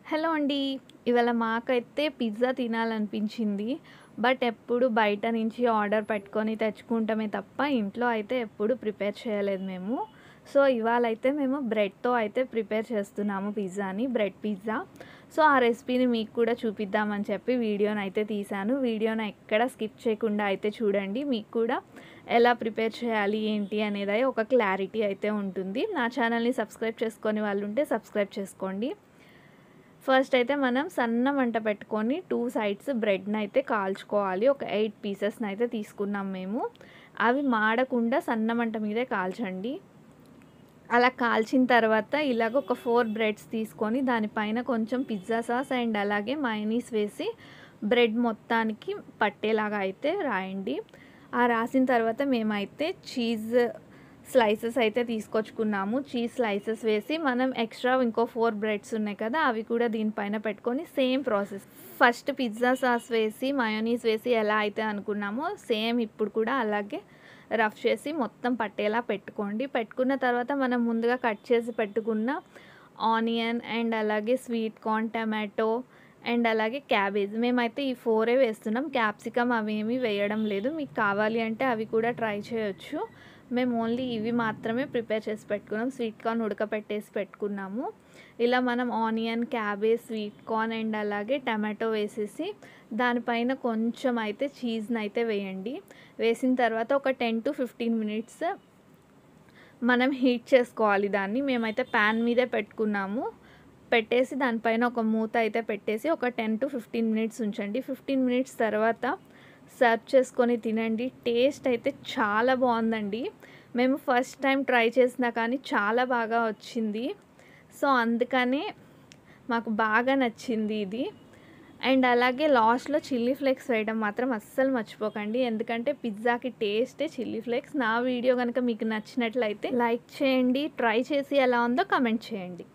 Hello అండి. ఇవాళ మాకైతే పిజ్జా తినాలనిపించింది. బట్ ఎప్పుడు బయట నుంచి ఆర్డర్ పెట్టుకొని తెచ్చుకుంటామే తప్ప ఇంట్లో అయితే ఎప్పుడు ప్రిపేర్ చేయలేదు మేము. సో, ఇవాళైతే మేము బ్రెడ్‌తో అయితే ప్రిపేర్ చేస్తున్నాము పిజ్జాని. Bread pizza. సో, ఆ రెసిపీని మీకు కూడా చూపిద్దామని చెప్పి వీడియోనైతే తీశాను. వీడియోని ఎక్కడ స్కిప్ చేయకుండా అయితే చూడండి. మీకు కూడా ఎలా ప్రిపేర్ చేయాలి, ఏంటి అనేది ఒక క్లారిటీ అయితే ఉంటుంది. నా ఛానల్‌ని సబ్స్క్రైబ్ చేసుకొని వాళ్ళుంటే సబ్స్క్రైబ్ చేసుకోండి. ఫస్ట్ అయితే మనం సన్న మంట పెట్టుకొని 2 సైడ్స్ బ్రెడ్‌నైతే కాల్చుకోవాలి. ఒక 8 పీసెస్‌నైతే తీసుకున్నాం మేము. అవి మాడకుండా సన్న మంట మీదే కాల్చండి. అలా కాల్చిన తర్వాత ఇలాగ ఒక 4 బ్రెడ్స్ తీసుకొని దానిపైన కొంచెం పిజ్జా సాస్ అండ్ అలాగే మయోనీస్ వేసి బ్రెడ్ మొత్తానికి పట్టేలాగా అయితే రాయండి. ఆ రాసిన తర్వాత మేమైతే చీజ్ స్లైసెస్ అయితే తీసుకొచ్చుకున్నాము. చీజ్ స్లైసెస్ వేసి మనం ఎక్స్ట్రా ఇంకో 4 బ్రెడ్స్ ఉన్నాయి కదా, అవి కూడా దీనిపైన పెట్టుకొని same process. First pizza sauce వేసి మయోనీస్ వేసి ఎలా అయితే అనుకున్నామో సేమ్ ఇప్పుడు కూడా అలాగే రఫ్ చేసి మొత్తం పట్టేలా పెట్టుకోండి. పెట్టుకున్న తర్వాత మనం ముందుగా కట్ చేసి పెట్టుకున్న ఆనియన్ అండ్ అలాగే స్వీట్ కార్న్, టమాటో అండ్ అలాగే క్యాబేజ్, మేమైతే ఈ 4 వేస్తున్నాం. క్యాప్సికమ్ అవేమీ వేయడం లేదు. మీకు కావాలి అంటే అవి కూడా ట్రై చేయొచ్చు. మేము ఓన్లీ ఇవి మాత్రమే ప్రిపేర్ చేసి పెట్టుకున్నాం. స్వీట్ కార్న్ ఉడకపెట్టేసి పెట్టుకున్నాము. ఇలా మనం onion, cabbage, sweet corn and అలాగే టమాటో వేసేసి దానిపైన కొంచెం అయితే చీజ్ని అయితే వేయండి. వేసిన తర్వాత ఒక 10 to 15 మినిట్స్ మనం హీట్ చేసుకోవాలి దాన్ని. మేమైతే ప్యాన్ మీదే పెట్టుకున్నాము. పెట్టేసి దానిపైన ఒక మూత అయితే పెట్టేసి ఒక 10 to 15 మినిట్స్ ఉంచండి. 15 మినిట్స్ తర్వాత సర్వ్ చేసుకొని తినండి. టేస్ట్ అయితే చాలా బాగుందండి. మేము ఫస్ట్ టైం ట్రై చేసినా కానీ చాలా బాగా వచ్చింది. సో, అందుకనే మాకు బాగా నచ్చింది ఇది. అండ్ అలాగే లాస్ట్లో చిల్లీ ఫ్లేక్స్ వేయడం మాత్రం అస్సలు మర్చిపోకండి. ఎందుకంటే పిజ్జాకి టేస్టే చిల్లీ ఫ్లేక్స్. నా వీడియో కనుక మీకు నచ్చినట్లయితే లైక్ చేయండి. ట్రై చేసి ఎలా ఉందో కమెంట్ చేయండి.